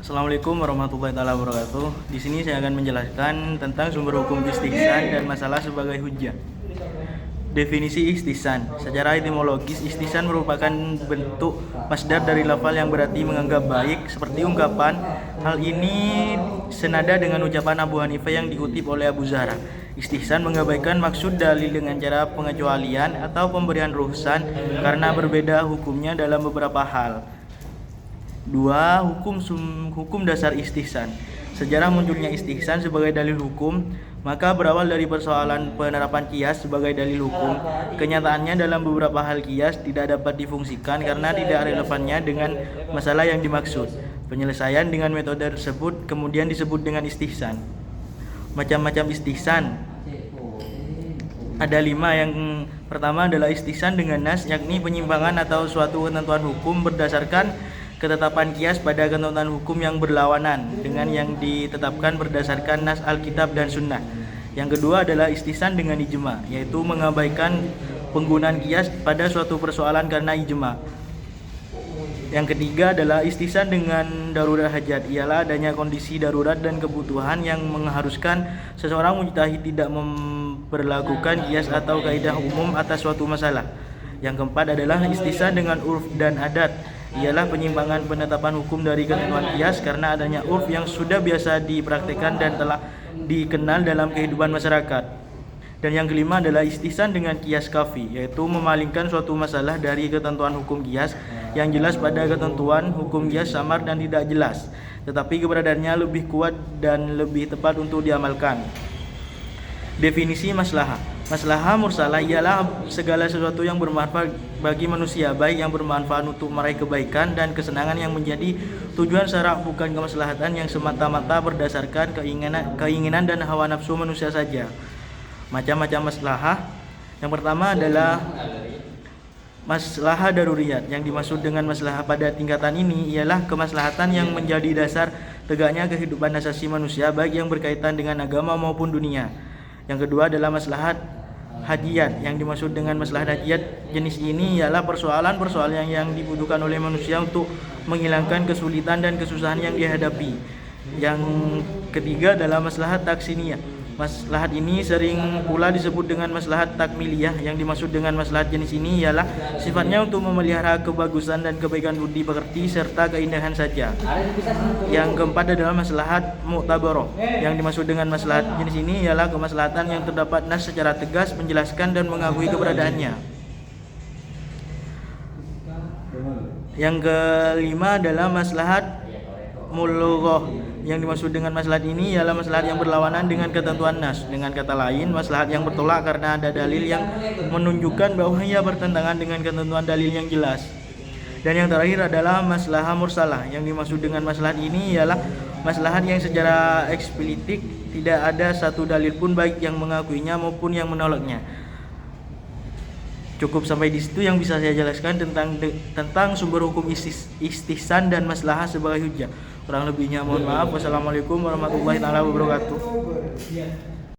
Assalamualaikum warahmatullahi wabarakatuh. Di sini saya akan menjelaskan tentang sumber hukum istihsan dan masalah sebagai hujjah. Definisi istihsan. Secara etimologis, istihsan merupakan bentuk masdar dari lafal yang berarti menganggap baik, seperti ungkapan hal ini senada dengan ucapan Abu Hanifah yang dikutip oleh Abu Zahra. Istihsan mengabaikan maksud dalil dengan cara pengecualian atau pemberian rukhsah karena berbeda hukumnya dalam beberapa hal. 2. Hukum dasar istihsan. Sejarah munculnya istihsan sebagai dalil hukum maka berawal dari persoalan penerapan qiyas sebagai dalil hukum. Kenyataannya dalam beberapa hal qiyas tidak dapat difungsikan karena tidak relevannya dengan masalah yang dimaksud. Penyelesaian dengan metode tersebut kemudian disebut dengan istihsan. Macam-macam istihsan ada 5. Yang pertama adalah istihsan dengan nas, yakni penyimpangan atau suatu ketentuan hukum berdasarkan ketetapan qiyas pada ketentuan hukum yang berlawanan dengan yang ditetapkan berdasarkan nas Alkitab dan Sunnah. Yang kedua adalah istihsan dengan ijma, yaitu mengabaikan penggunaan qiyas pada suatu persoalan karena ijma. Yang ketiga adalah istihsan dengan darurat hajat, ialah adanya kondisi darurat dan kebutuhan yang mengharuskan seseorang mujtahid tidak memperlakukan qiyas atau kaidah umum atas suatu masalah. Yang keempat adalah istihsan dengan urf dan adat, ialah penyimpangan penetapan hukum dari ketentuan qiyas karena adanya urf yang sudah biasa dipraktikkan dan telah dikenal dalam kehidupan masyarakat. Dan yang kelima adalah istihsan dengan qiyas kafi, yaitu memalingkan suatu masalah dari ketentuan hukum qiyas yang jelas pada ketentuan hukum qiyas samar dan tidak jelas, tetapi keberadaannya lebih kuat dan lebih tepat untuk diamalkan. Definisi maslahah. Maslahah mursalah ialah segala sesuatu yang bermanfaat bagi manusia, baik yang bermanfaat untuk meraih kebaikan dan kesenangan yang menjadi tujuan syarak, bukan kemaslahatan yang semata-mata berdasarkan keinginan dan hawa nafsu manusia saja. Macam-macam maslahah. Yang pertama adalah maslahah daruriyat. Yang dimaksud dengan maslahah pada tingkatan ini ialah kemaslahatan yang menjadi dasar tegaknya kehidupan asasi manusia, baik yang berkaitan dengan agama maupun dunia. Yang kedua adalah maslahat hajiyat. Yang dimaksud dengan maslahat hajiyat jenis ini ialah persoalan-persoalan yang dibutuhkan oleh manusia untuk menghilangkan kesulitan dan kesusahan yang dihadapi. Yang ketiga adalah maslahat taksiniyah. Maslahat ini sering pula disebut dengan maslahat takmiliyah. Yang dimaksud dengan maslahat jenis ini ialah sifatnya untuk memelihara kebagusan dan kebaikan budi pekerti serta keindahan saja. Yang keempat adalah maslahat mu'tabarah. Yang dimaksud dengan maslahat jenis ini ialah kemaslahatan yang terdapat nas secara tegas menjelaskan dan mengakui keberadaannya. Yang kelima adalah maslahat mulughah. Yang dimaksud dengan maslahat ini ialah maslahat yang berlawanan dengan ketentuan nas. Dengan kata lain, maslahat yang bertolak karena ada dalil yang menunjukkan bahwa ia bertentangan dengan ketentuan dalil yang jelas. Dan yang terakhir adalah maslahah mursalah. Yang dimaksud dengan maslahat ini ialah maslahat yang secara eksplisit tidak ada satu dalil pun baik yang mengakuinya maupun yang menolaknya. Cukup sampai di situ yang bisa saya jelaskan tentang sumber hukum istihsan dan maslahah sebagai hujjah. Kurang lebihnya mohon maaf. Wassalamualaikum warahmatullahi wabarakatuh.